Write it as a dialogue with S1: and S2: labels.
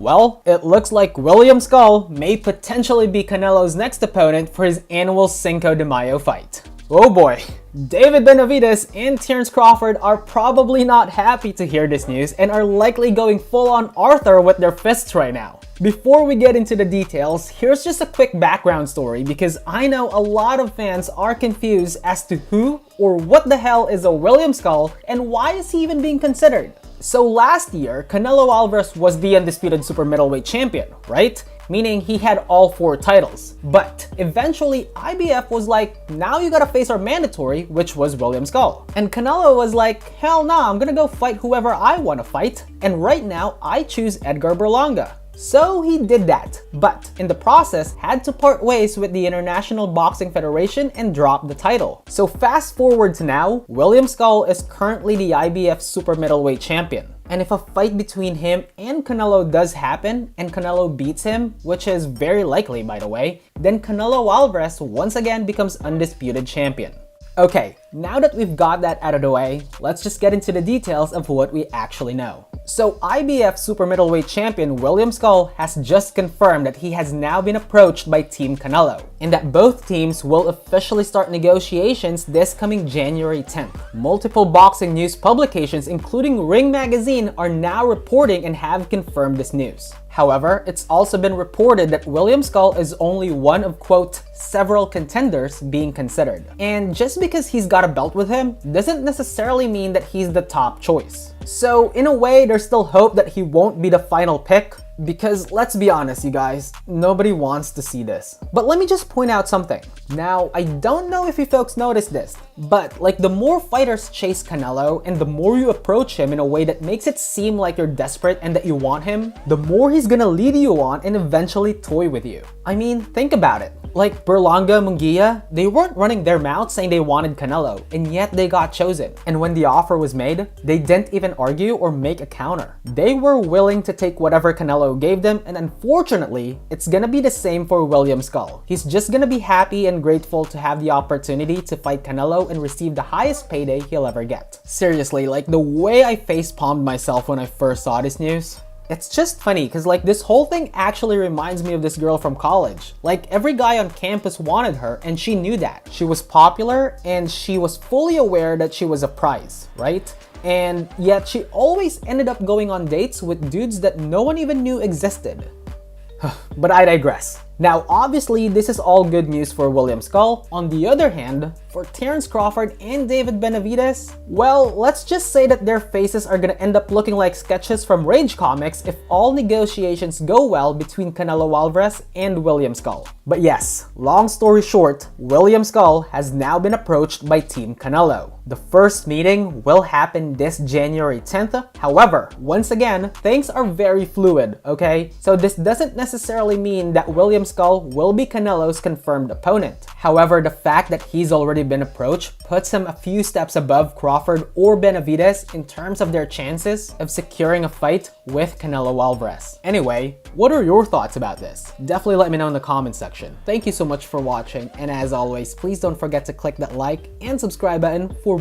S1: Well, it looks like William Scull may potentially be Canelo's next opponent for his annual Cinco de Mayo fight. Oh boy. David Benavidez and Terence Crawford are probably not happy to hear this news and are likely going full-on Arthur with their fists right now. Before we get into the details, here's just a quick background story because I know a lot of fans are confused as to who or what the hell is a William Scull and why is he even being considered. So last year, Canelo Alvarez was the undisputed super middleweight champion, right? Meaning he had all 4 titles. But eventually IBF was like, now you gotta face our mandatory, which was William Scull. And Canelo was like, hell nah, I'm gonna go fight whoever I wanna fight. And right now I choose Edgar Berlanga. So he did that, but in the process had to part ways with the International Boxing Federation and drop the title. So fast forward to now, William Scull is currently the IBF super middleweight champion. And if a fight between him and Canelo does happen, and Canelo beats him, which is very likely by the way, then Canelo Alvarez once again becomes undisputed champion. Okay, now that we've got that out of the way, let's just get into the details of what we actually know. So IBF super middleweight champion William Scull has just confirmed that he has now been approached by Team Canelo, and that both teams will officially start negotiations this coming January 10th. Multiple boxing news publications including Ring Magazine are now reporting and have confirmed this news. However, it's also been reported that William Scull is only one of, quote, several contenders being considered. And just because he's got a belt with him doesn't necessarily mean that he's the top choice. So in a way, there's still hope that he won't be the final pick, because let's be honest you guys, nobody wants to see this. But let me just point out something. Now, I don't know if you folks noticed this, but like the more fighters chase Canelo and the more you approach him in a way that makes it seem like you're desperate and that you want him, the more he's gonna lead you on and eventually toy with you. I mean, think about it. Like Berlanga, Munguia, they weren't running their mouths saying they wanted Canelo, and yet they got chosen. And when the offer was made, they didn't even argue or make a counter. They were willing to take whatever Canelo gave them, and unfortunately, it's gonna be the same for William Scull. He's just gonna be happy and grateful to have the opportunity to fight Canelo and receive the highest payday he'll ever get. Seriously, like the way I facepalmed myself when I first saw this news, it's just funny because like this whole thing actually reminds me of this girl from college. Like every guy on campus wanted her and she knew that. She was popular and she was fully aware that she was a prize, right? And yet she always ended up going on dates with dudes that no one even knew existed. But I digress. Now, obviously, this is all good news for William Scull. On the other hand, for Terence Crawford and David Benavidez, well, let's just say that their faces are gonna end up looking like sketches from Rage Comics if all negotiations go well between Canelo Alvarez and William Scull. But yes, long story short, William Scull has now been approached by Team Canelo. The first meeting will happen this January 10th. However, once again, things are very fluid, okay? So this doesn't necessarily mean that William Scull will be Canelo's confirmed opponent. However, the fact that he's already been approached puts him a few steps above Crawford or Benavidez in terms of their chances of securing a fight with Canelo Alvarez. Anyway, what are your thoughts about this? Definitely let me know in the comment section. Thank you so much for watching, and as always, please don't forget to click that like and subscribe button for